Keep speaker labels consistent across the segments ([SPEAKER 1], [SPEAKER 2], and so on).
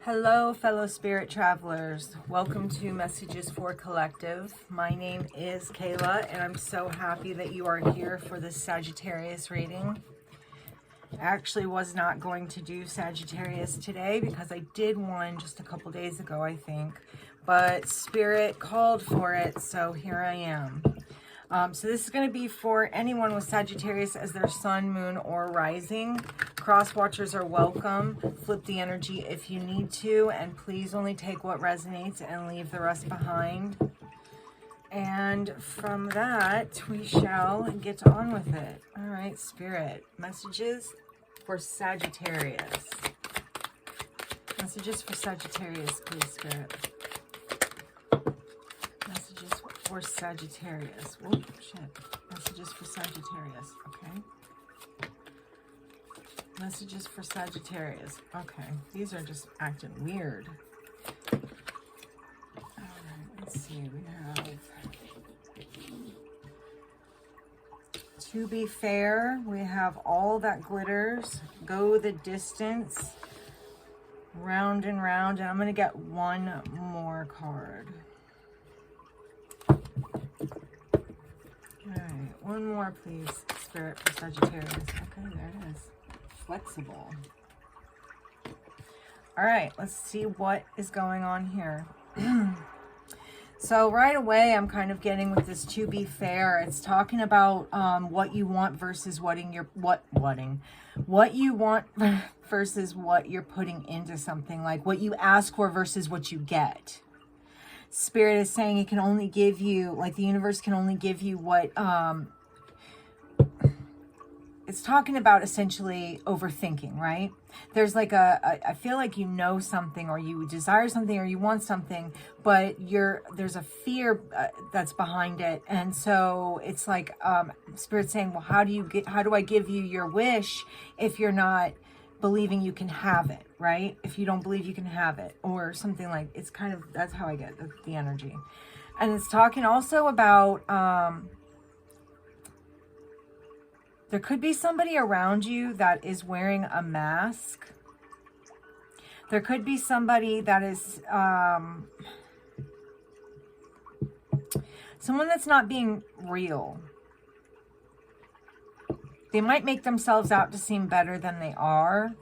[SPEAKER 1] Hello, fellow spirit travelers. Welcome to Messages for Collective. My name is Kayla, and I'm so happy that you are here for this Sagittarius reading. I actually was not going to do Sagittarius today because I did one just a couple days ago, I think. But Spirit called for it, so here I am. So this is going to be for anyone with Sagittarius as their sun, moon, or rising. Cross watchers are welcome. Flip the energy if you need to, and please only take what resonates and leave the rest behind. And from that, we shall get on with it. All right, Spirit. Messages for Sagittarius. Messages for Sagittarius, please, Spirit. Messages for Sagittarius. Whoa, shit. Messages for Sagittarius. Okay. Messages for Sagittarius. Okay. These are just acting weird. Alright, let's see. We have to be fair. We have all that glitters. Go the distance. Round and round. And I'm going to get one more card. Alright, one more, please, Spirit, for Sagittarius. Okay, there it is. Flexible. Alright, let's see what is going on here. So right away, I'm kind of getting with this to be fair. It's talking about what you want versus what you want versus what you're putting into something. Like what you ask for versus what you get. Spirit is saying it can only give you, like the universe can only give you what, it's talking about essentially overthinking, right? There's like I feel like you know something, or you desire something, or you want something, but there's a fear that's behind it. And so it's like, Spirit's saying, well, how do I give you your wish if you're not believing you can have it, right? If you don't believe you can have it, or something like, it's kind of, that's how I get the energy. And it's talking also about, there could be somebody around you that is wearing a mask. There could be somebody that is, someone that's not being real. They might make themselves out to seem better than they are.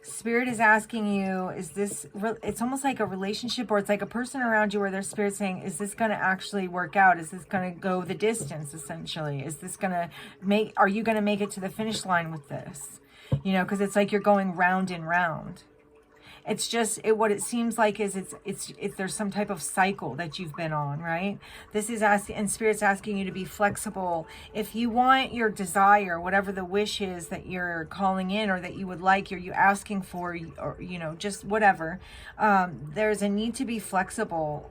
[SPEAKER 1] Spirit is asking you, is this, it's almost like a relationship, or it's like a person around you where their Spirit saying, is this going to actually work out? Is this going to go the distance, essentially? Is this going to are you going to make it to the finish line with this? You know, because it's like you're going round and round. It's just, what it seems like is it's there's some type of cycle that you've been on, right? This is asking, and Spirit's asking you to be flexible. If you want your desire, whatever the wish is that you're calling in, or that you would like, or you asking for, or, you know, just whatever, there's a need to be flexible,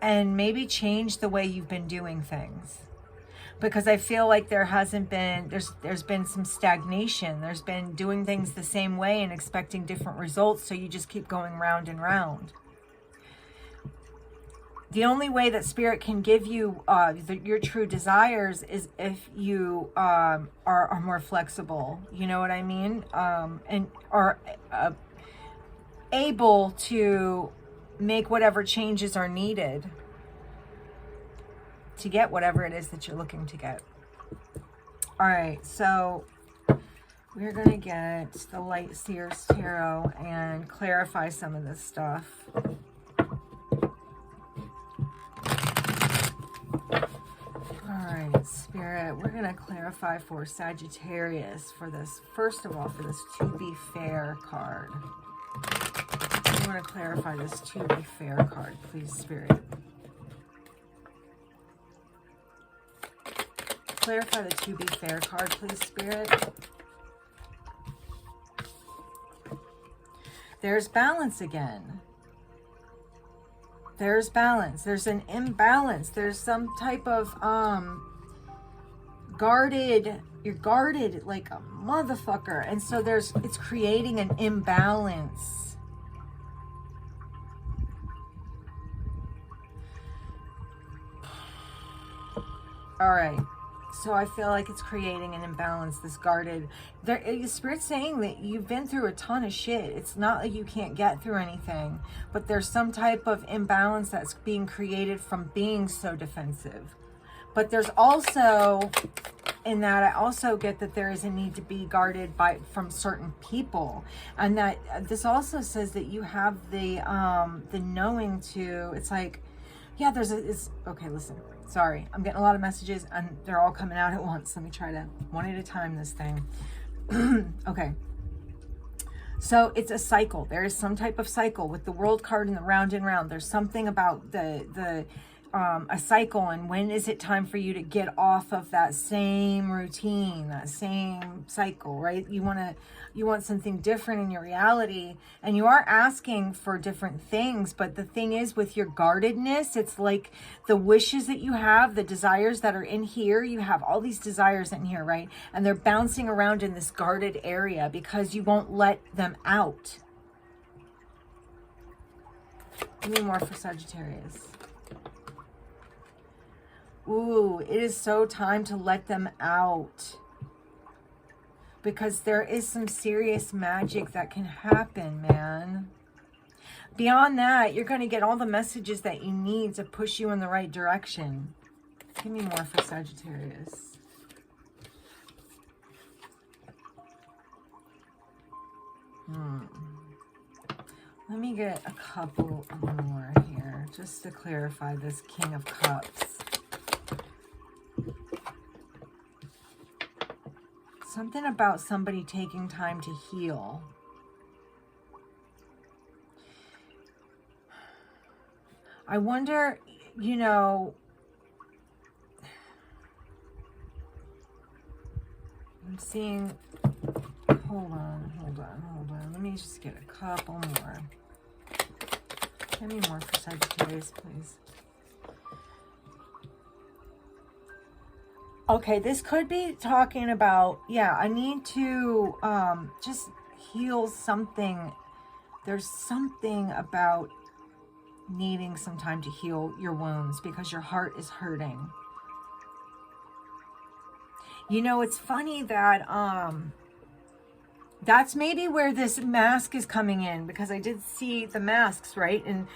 [SPEAKER 1] and maybe change the way you've been doing things. Because I feel like there hasn't been, there's been some stagnation. There's been doing things the same way and expecting different results, so you just keep going round and round. The only way that Spirit can give you your true desires is if you are more flexible. You know what I mean? And are able to make whatever changes are needed to get whatever it is that you're looking to get. All right, so we're going to get the Light Seers Tarot and clarify some of this stuff. All right, Spirit, we're going to clarify for Sagittarius for this, first of all, for this To Be Fair card. I want to clarify this To Be Fair card, please, Spirit. Clarify the To Be Fair card, please, Spirit. There's balance again. There's balance. There's an imbalance. There's some type of guarded. You're guarded like a motherfucker, and so it's creating an imbalance. All right. So I feel like it's creating an imbalance, this guarded. Spirit's saying that you've been through a ton of shit. It's not like you can't get through anything, but there's some type of imbalance that's being created from being so defensive. But there's also, in that, I also get that there is a need to be guarded from certain people, and that this also says that you have the knowing to. It's like, yeah, okay. Listen, sorry, I'm getting a lot of messages, and they're all coming out at once. Let me try to one at a time this thing. Okay. So it's a cycle. There is some type of cycle with the World card and the round and round. There's something about a cycle, and when is it time for you to get off of that same routine, that same cycle, right? You want something different in your reality, and you are asking for different things. But the thing is, with your guardedness, it's like the wishes that you have, the desires that are in here, you have all these desires in here, right? And they're bouncing around in this guarded area because you won't let them out. Give me more for Sagittarius. Ooh, it is so time to let them out. Because there is some serious magic that can happen, man. Beyond that, you're going to get all the messages that you need to push you in the right direction. Give me more for Sagittarius. Let me get a couple more here, just to clarify this King of Cups. Something about somebody taking time to heal. I wonder, you know, I'm seeing, hold on. Let me just get a couple more. Give me more for Sagittarius, please. Okay, this could be talking about, yeah, I need to just heal something. There's something about needing some time to heal your wounds because your heart is hurting. You know, it's funny that that's maybe where this mask is coming in, because I did see the masks, right? And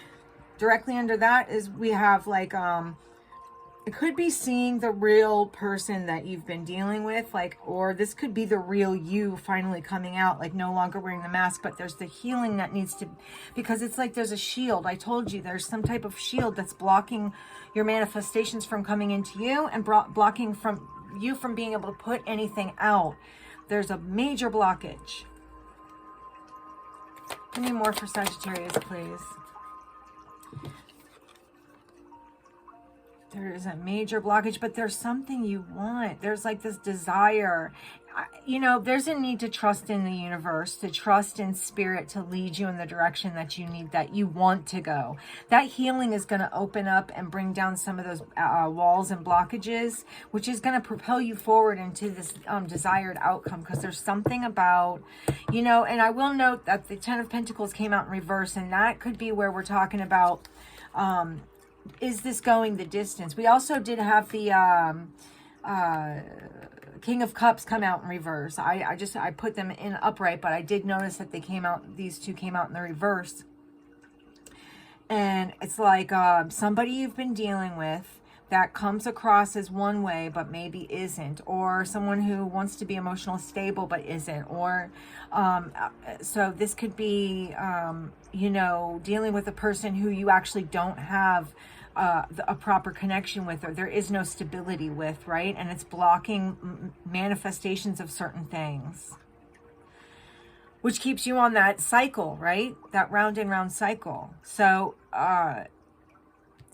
[SPEAKER 1] directly under that is we have like it could be seeing the real person that you've been dealing with, like, or this could be the real you finally coming out, like no longer wearing the mask, but there's the healing that needs to, because it's like there's a shield. I told you there's some type of shield that's blocking your manifestations from coming into you and blocking from you from being able to put anything out. There's a major blockage. Give me more for Sagittarius, please. There is a major blockage, but there's something you want. There's like this desire. You know, there's a need to trust in the universe, to trust in spirit to lead you in the direction that you need, that you want to go. That healing is going to open up and bring down some of those walls and blockages, which is going to propel you forward into this desired outcome. Because there's something about, you know, and I will note that the Ten of Pentacles came out in reverse, and that could be where we're talking about, is this going the distance? We also did have the King of Cups come out in reverse. I put them in upright, but I did notice that they came out, these two came out in the reverse. And it's like somebody you've been dealing with that comes across as one way but maybe isn't, or someone who wants to be emotionally stable but isn't, or so this could be you know, dealing with a person who you actually don't have a proper connection with, or there is no stability with, right? And it's blocking manifestations of certain things, which keeps you on that cycle, right? That round and round cycle. So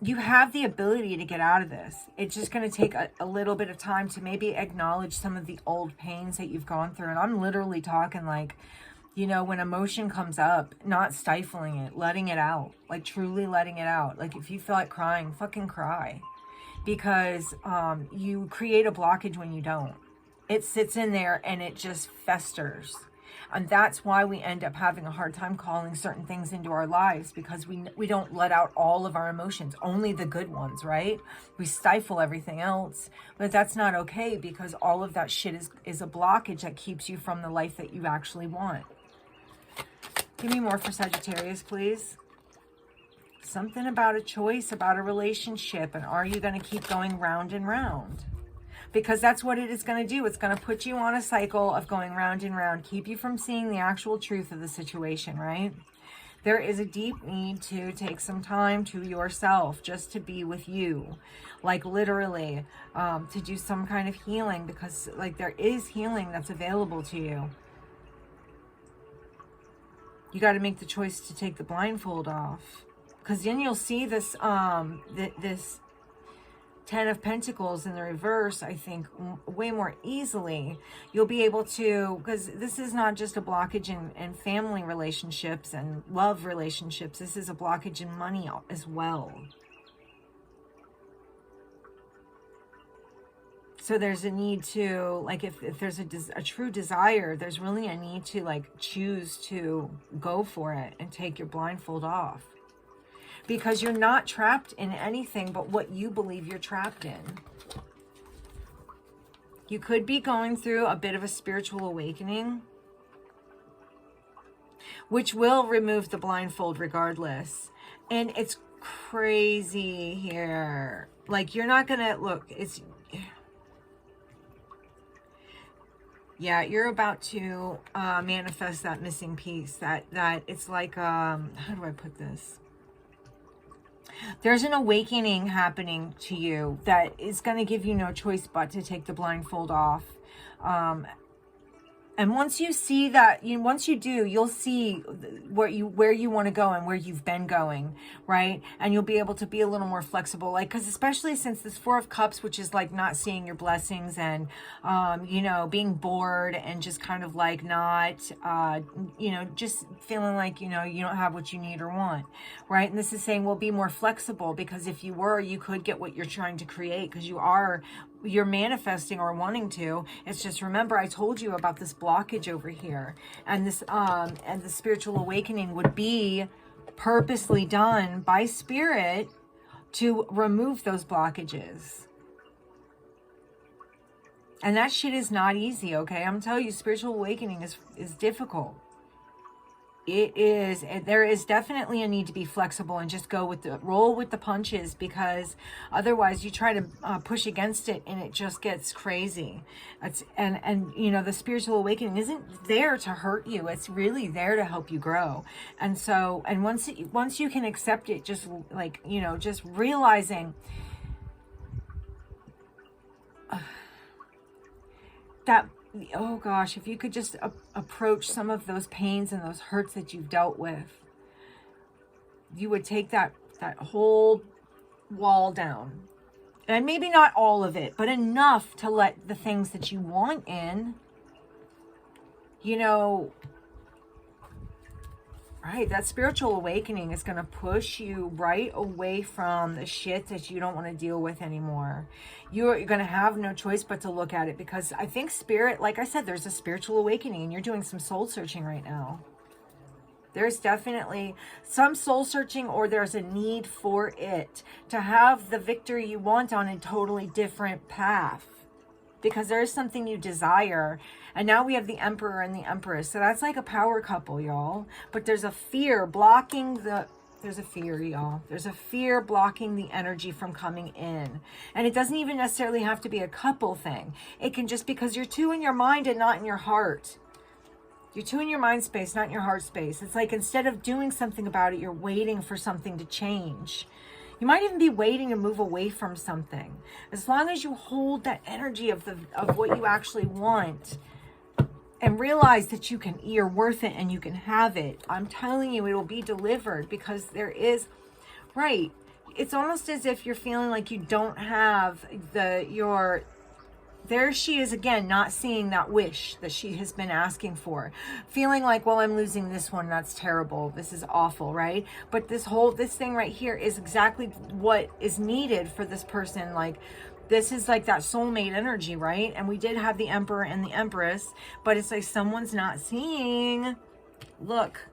[SPEAKER 1] you have the ability to get out of this. It's just going to take a little bit of time to maybe acknowledge some of the old pains that you've gone through. And I'm literally talking like, you know, when emotion comes up, not stifling it, letting it out, like truly letting it out. Like if you feel like crying, fucking cry, because you create a blockage when you don't. It sits in there and it just festers. And that's why we end up having a hard time calling certain things into our lives, because we don't let out all of our emotions, only the good ones, right? We stifle everything else, but that's not okay, because all of that shit is a blockage that keeps you from the life that you actually want. Give me more for Sagittarius, please. Something about a choice, about a relationship, and are you going to keep going round and round? Because that's what it is going to do. It's going to put you on a cycle of going round and round, keep you from seeing the actual truth of the situation, right? There is a deep need to take some time to yourself, just to be with you, like literally, to do some kind of healing, because like there is healing that's available to you. You got to make the choice to take the blindfold off, because then you'll see this, this 10 of Pentacles in the reverse, I think, way more easily. You'll be able to, because this is not just a blockage in family relationships and love relationships. This is a blockage in money as well. So there's a need to, like, if there's a true desire, there's really a need to, like, choose to go for it and take your blindfold off. Because you're not trapped in anything but what you believe you're trapped in. You could be going through a bit of a spiritual awakening, which will remove the blindfold regardless. And it's crazy here. Like, you're not gonna, look, it's, yeah, you're about to manifest that missing piece. That it's like, how do I put this? There's an awakening happening to you that is going to give you no choice but to take the blindfold off. And once you see that, once you do, you'll see where you want to go and where you've been going, right? And you'll be able to be a little more flexible, like, because especially since this Four of Cups, which is like not seeing your blessings and, you know, being bored and just kind of like not, you know, just feeling like, you know, you don't have what you need or want, right? And this is saying, well, be more flexible, because if you were, you could get what you're trying to create, because you're manifesting or wanting to. It's just, remember, I told you about this blockage over here, and this and the spiritual awakening would be purposely done by spirit to remove those blockages. And that shit is not easy, okay? I'm telling you, spiritual awakening is difficult. It is. There is definitely a need to be flexible and just roll with the punches, because otherwise you try to push against it and it just gets crazy. And you know, the spiritual awakening isn't there to hurt you. It's really there to help you grow. And so, and once you can accept it, just like, you know, just realizing that, oh gosh, if you could just approach some of those pains and those hurts that you've dealt with, you would take that whole wall down. And maybe not all of it, but enough to let the things that you want in, you know, right? That spiritual awakening is going to push you right away from the shit that you don't want to deal with anymore. You're going to have no choice but to look at it, because I think spirit, like I said, there's a spiritual awakening and you're doing some soul searching right now. There's definitely some soul searching, or there's a need for it to have the victory you want on a totally different path, because there is something you desire. And now we have the Emperor and the Empress. So that's like a power couple, y'all. But there's a fear blocking there's a fear, y'all. There's a fear blocking the energy from coming in. And it doesn't even necessarily have to be a couple thing. It can just, because you're too in your mind and not in your heart. You're too in your mind space, not in your heart space. It's like, instead of doing something about it, you're waiting for something to change. You might even be waiting to move away from something. As long as you hold that energy of what you actually want, and realize that you're worth it and you can have it, I'm telling you, it will be delivered, because there is, right, it's almost as if you're feeling like you don't have there she is again, not seeing that wish that she has been asking for, feeling like, well, I'm losing this one, that's terrible, this is awful, right? But this thing right here is exactly what is needed for this person. Like, This is like that soulmate energy, right? And we did have the Emperor and the Empress, but it's like someone's not seeing. Look,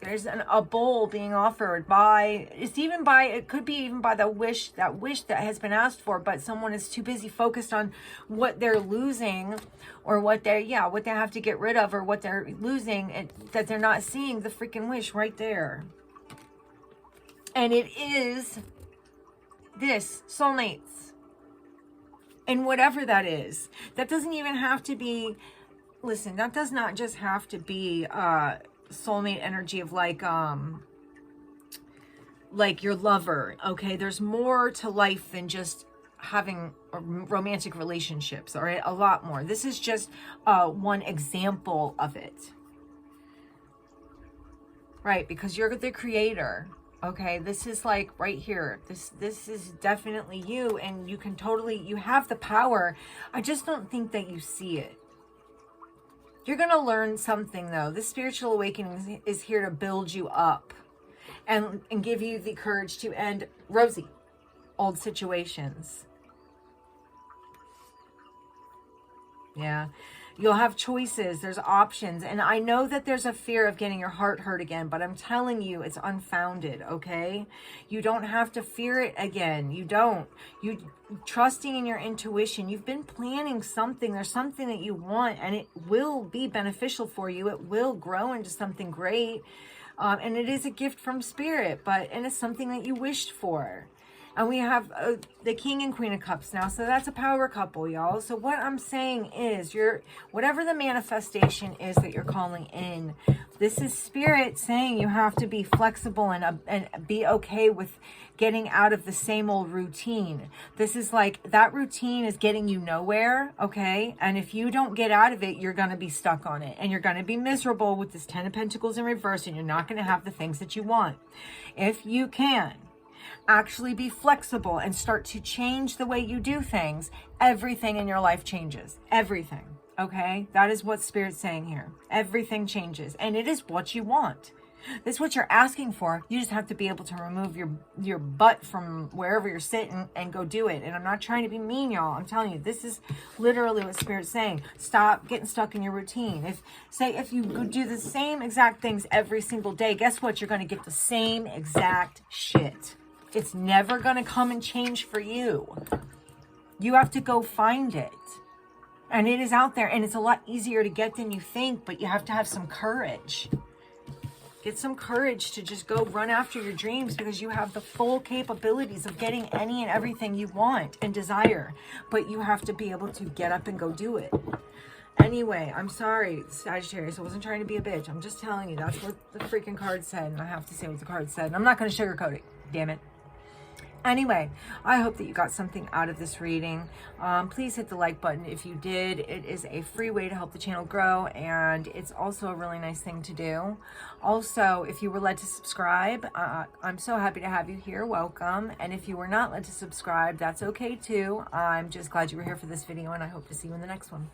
[SPEAKER 1] there's a bowl being offered by, it could be even by that wish that has been asked for, but someone is too busy focused on what they're losing, or what they have to get rid of, or what they're losing, and that they're not seeing the freaking wish right there. And it is this, soulmates. And whatever that is, that doesn't even have to be, listen, that does not just have to be soulmate energy of like your lover, okay? There's more to life than just having romantic relationships, all right? A lot more. This is just one example of it, right? Because you're the creator. Okay, this is like right here. This is definitely you, and you can totally, you have the power. I just don't think that you see it. You're going to learn something though. This spiritual awakening is here to build you up and give you the courage to end rosy old situations. Yeah. You'll have choices. There's options. And I know that there's a fear of getting your heart hurt again, but I'm telling you, it's unfounded, okay? You don't have to fear it again. You don't. You trusting in your intuition. You've been planning something. There's something that you want, and it will be beneficial for you. It will grow into something great. And it is a gift from spirit, and it's something that you wished for. And we have the King and Queen of Cups now. So that's a power couple, y'all. So what I'm saying is, whatever the manifestation is that you're calling in, this is spirit saying you have to be flexible and be okay with getting out of the same old routine. This is like, that routine is getting you nowhere, okay? And if you don't get out of it, you're going to be stuck on it. And you're going to be miserable with this 10 of Pentacles in reverse, and you're not going to have the things that you want. If you can actually be flexible and start to change the way you do things, everything in your life changes. Everything. Okay? That is what Spirit's saying here. Everything changes. And it is what you want. This is what you're asking for. You just have to be able to remove your butt from wherever you're sitting and go do it. And I'm not trying to be mean, y'all. I'm telling you, this is literally what Spirit's saying. Stop getting stuck in your routine. If you do the same exact things every single day, guess what? You're going to get the same exact shit. It's never going to come and change for you. You have to go find it. And it is out there, and it's a lot easier to get than you think, but you have to have some courage. Get some courage to just go run after your dreams, because you have the full capabilities of getting any and everything you want and desire. But you have to be able to get up and go do it. Anyway, I'm sorry, Sagittarius. I wasn't trying to be a bitch. I'm just telling you, that's what the freaking card said, and I have to say what the card said. And I'm not going to sugarcoat it. Damn it. Anyway, I hope that you got something out of this reading. Please hit the like button if you did. It is a free way to help the channel grow, and it's also a really nice thing to do. Also, if you were led to subscribe, I'm so happy to have you here. Welcome. And if you were not led to subscribe, that's okay too. I'm just glad you were here for this video, and I hope to see you in the next one.